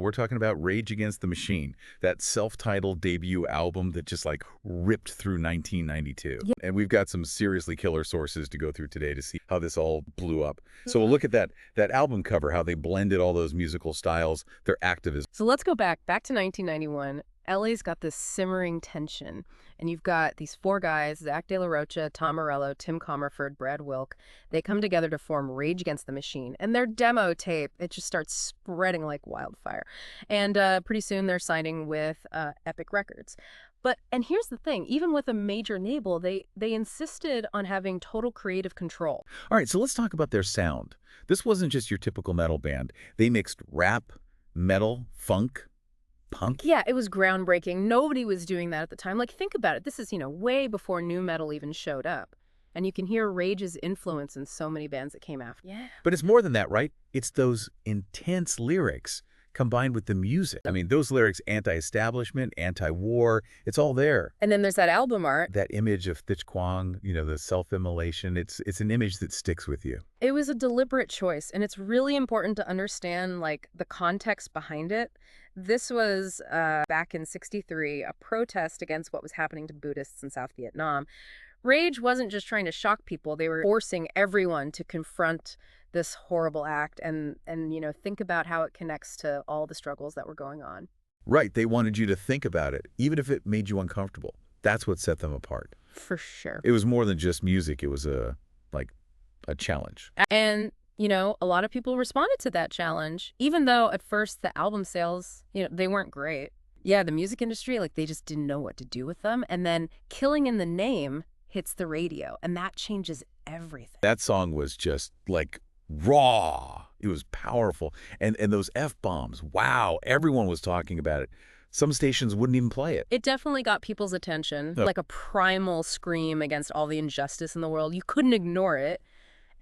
We're talking about Rage Against the Machine, that self-titled debut album that just like ripped through 1992. Yeah. And we've got some seriously killer sources to go through today to see how this all blew up. So we'll look at that album cover, how they blended all those musical styles, their activism. So let's go back to 1991. LA's got this simmering tension, and you've got these four guys, Zack de la Rocha, Tom Morello, Tim Comerford, Brad Wilk. They come together to form Rage Against the Machine, and their demo tape, it just starts spreading like wildfire. And pretty soon they're signing with Epic Records. And here's the thing, even with a major label, they insisted on having total creative control. All right, so let's talk about their sound. This wasn't just your typical metal band. They mixed rap, metal, funk, punk. Yeah, it was groundbreaking. Nobody was doing that at the time. Like, think about it. This is, way before nu metal even showed up. And you can hear Rage's influence in so many bands that came after. Yeah. But it's more than that, right? It's those intense lyrics combined with the music. I mean, those lyrics, anti-establishment, anti-war, it's all there. And then there's that album art. That image of Thích Quảng, the self-immolation, it's an image that sticks with you. It was a deliberate choice, and it's really important to understand, like, the context behind it. This was, back in '63, a protest against what was happening to Buddhists in South Vietnam. Rage wasn't just trying to shock people. They were forcing everyone to confront this horrible act and think about how it connects to all the struggles that were going on. Right. They wanted you to think about it, even if it made you uncomfortable. That's what set them apart. For sure. It was more than just music. It was a challenge. And, a lot of people responded to that challenge, even though at first the album sales, they weren't great. Yeah, the music industry, they just didn't know what to do with them. And then Killing in the Name hits the radio, and that changes everything. That song was just raw. It was powerful. And those F-bombs, wow, everyone was talking about it. Some stations wouldn't even play it. It definitely got people's attention, like a primal scream against all the injustice in the world. You couldn't ignore it.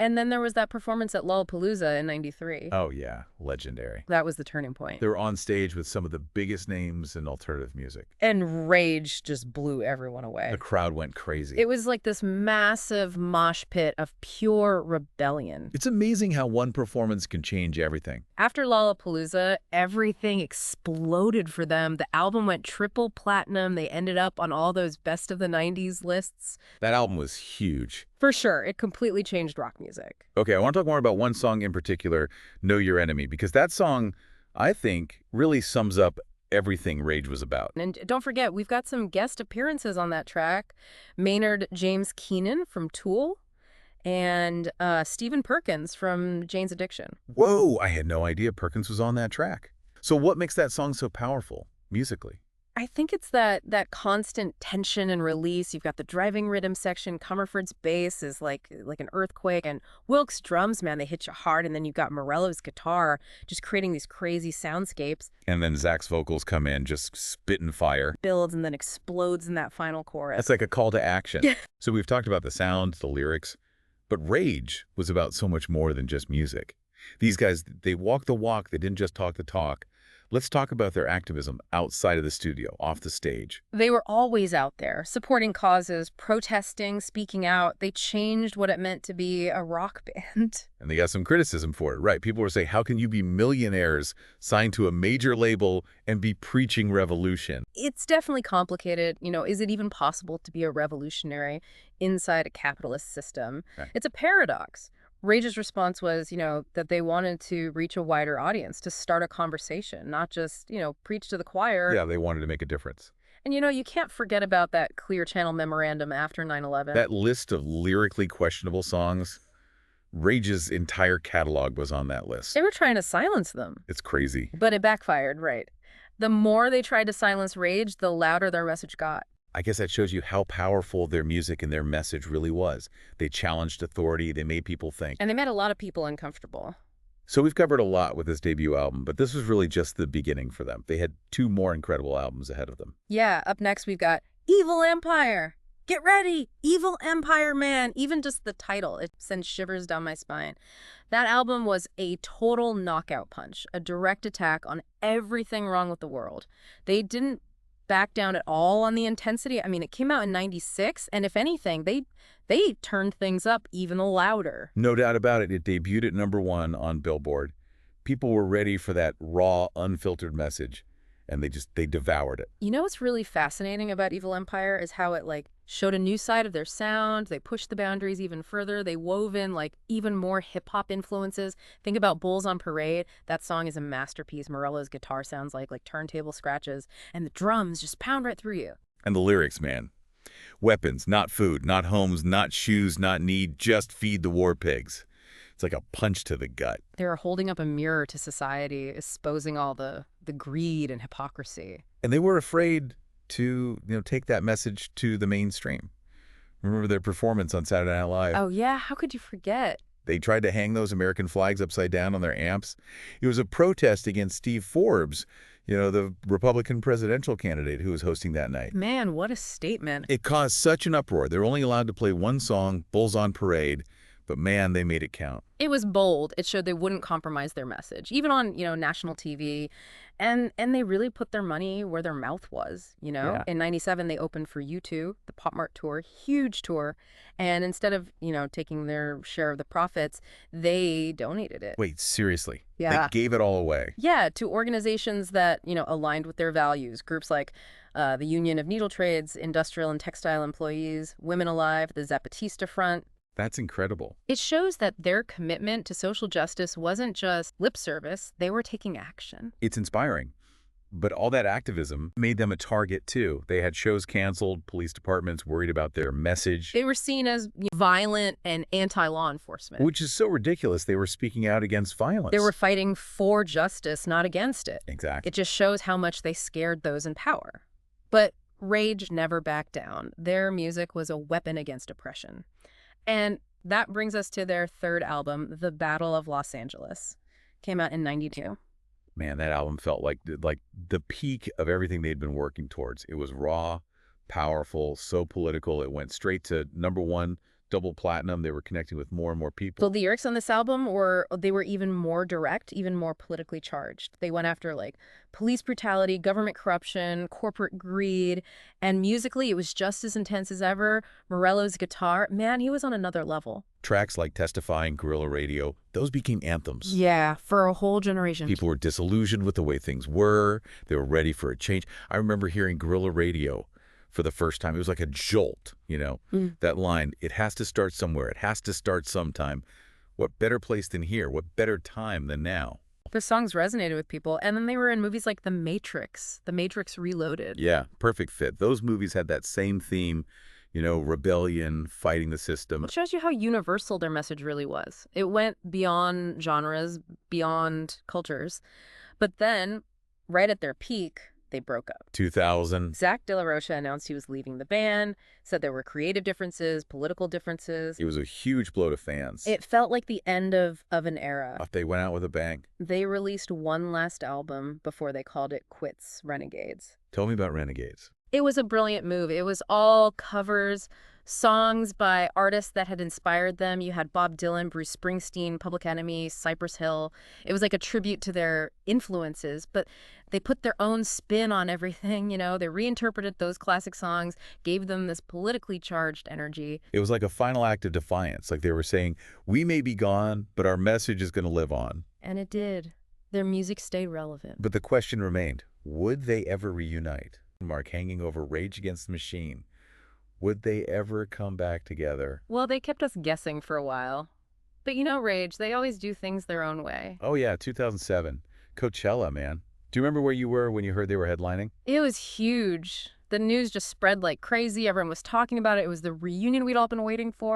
And then there was that performance at Lollapalooza in '93. Oh, yeah. Legendary. That was the turning point. They were on stage with some of the biggest names in alternative music. And Rage just blew everyone away. The crowd went crazy. It was like this massive mosh pit of pure rebellion. It's amazing how one performance can change everything. After Lollapalooza, everything exploded for them. The album went triple platinum. They ended up on all those best of the '90s lists. That album was huge. For sure. It completely changed rock music. Okay, I want to talk more about one song in particular, Know Your Enemy, because that song, I think, really sums up everything Rage was about. And don't forget, we've got some guest appearances on that track. Maynard James Keenan from Tool and Stephen Perkins from Jane's Addiction. Whoa, I had no idea Perkins was on that track. So what makes that song so powerful, musically? I think it's that constant tension and release. You've got the driving rhythm section. Comerford's bass is like an earthquake. And Wilk's drums, man, they hit you hard. And then you've got Morello's guitar just creating these crazy soundscapes. And then Zack's vocals come in, just spitting fire. Builds and then explodes in that final chorus. That's like a call to action. So we've talked about the sound, the lyrics, but Rage was about so much more than just music. These guys, they walked the walk. They didn't just talk the talk. Let's talk about their activism outside of the studio, off the stage. They were always out there, supporting causes, protesting, speaking out. They changed what it meant to be a rock band. And they got some criticism for it, right? People were saying, how can you be millionaires, signed to a major label, and be preaching revolution? It's definitely complicated. Is it even possible to be a revolutionary inside a capitalist system? Okay. It's a paradox. Rage's response was, that they wanted to reach a wider audience, to start a conversation, not just, preach to the choir. Yeah, they wanted to make a difference. And, you can't forget about that Clear Channel memorandum after 9/11. That list of lyrically questionable songs, Rage's entire catalog was on that list. They were trying to silence them. It's crazy. But it backfired, right? The more they tried to silence Rage, the louder their message got. I guess that shows you how powerful their music and their message really was. They challenged authority. They made people think. And they made a lot of people uncomfortable. So we've covered a lot with this debut album, but this was really just the beginning for them. They had 2 more incredible albums ahead of them. Yeah, up next we've got Evil Empire. Get ready! Evil Empire, man! Even just the title, it sends shivers down my spine. That album was a total knockout punch, a direct attack on everything wrong with the world. They didn't back down at all on the intensity. I mean, it came out in '96, and if anything, they turned things up even louder. No doubt about it. It debuted at #1 on Billboard. People were ready for that raw, unfiltered message, and they devoured it. You know what's really fascinating about Evil Empire is how it, like, showed a new side of their sound. They pushed the boundaries even further. They wove in, like, even more hip-hop influences. Think about Bulls on Parade. That song is a masterpiece. Morello's guitar sounds like turntable scratches, and the drums just pound right through you. And the lyrics, man. Weapons, not food, not homes, not shoes, not need, just feed the war pigs. It's like a punch to the gut. They're holding up a mirror to society, exposing all the greed and hypocrisy. And they were afraid to, take that message to the mainstream. Remember their performance on Saturday Night Live? Oh, yeah? How could you forget? They tried to hang those American flags upside down on their amps. It was a protest against Steve Forbes, the Republican presidential candidate who was hosting that night. Man, what a statement. It caused such an uproar. They were only allowed to play one song, Bulls on Parade, but man, they made it count. It was bold. It showed they wouldn't compromise their message, even on, national TV. And they really put their money where their mouth was, Yeah. In 97, they opened for U2, the Pop Mart tour, huge tour. And instead of, taking their share of the profits, they donated it. Wait, seriously? Yeah. They gave it all away? Yeah, to organizations that, aligned with their values. Groups like the Union of Needle Trades, Industrial and Textile Employees, Women Alive, the Zapatista Front. That's incredible. It shows that their commitment to social justice wasn't just lip service, they were taking action. It's inspiring. But all that activism made them a target, too. They had shows canceled, police departments worried about their message. They were seen as violent and anti-law enforcement. Which is so ridiculous. They were speaking out against violence. They were fighting for justice, not against it. Exactly. It just shows how much they scared those in power. But Rage never backed down. Their music was a weapon against oppression. And that brings us to their third album, The Battle of Los Angeles. Came out in 92. Man, that album felt like the peak of everything they'd been working towards. It was raw, powerful, so political. It went straight to #1, double platinum. They were connecting with more and more people. The lyrics on this album were even more direct, even more politically charged. They went after police brutality, government corruption, corporate greed, and musically it was just as intense as ever. Morello's guitar, man, he was on another level. Tracks like Testifying, Guerrilla Radio, those became anthems. Yeah, for a whole generation. People were disillusioned with the way things were. They were ready for a change. I remember hearing Guerrilla Radio for the first time. It was like a jolt, that line, it has to start somewhere. It has to start sometime. What better place than here? What better time than now? The songs resonated with people, and then they were in movies like The Matrix Reloaded. Yeah, perfect fit. Those movies had that same theme, rebellion, fighting the system. It shows you how universal their message really was. It went beyond genres, beyond cultures. But then, right at their peak, they broke up. 2000. Zack de la Rocha announced he was leaving the band, said there were creative differences, political differences. It was a huge blow to fans. It felt like the end of an era. They went out with a bang. They released one last album before they called it quits, Renegades. Tell me about Renegades. It was a brilliant move. It was all covers, songs by artists that had inspired them. You had Bob Dylan, Bruce Springsteen, Public Enemy, Cypress Hill. It was like a tribute to their influences, but they put their own spin on everything, They reinterpreted those classic songs, gave them this politically charged energy. It was like a final act of defiance. Like they were saying, we may be gone, but our message is going to live on. And it did. Their music stayed relevant. But the question remained, would they ever reunite? Mark hanging over Rage Against the Machine. Would they ever come back together? Well, they kept us guessing for a while. But Rage, they always do things their own way. Oh yeah, 2007. Coachella, man. Do you remember where you were when you heard they were headlining? It was huge. The news just spread like crazy. Everyone was talking about it. It was the reunion we'd all been waiting for.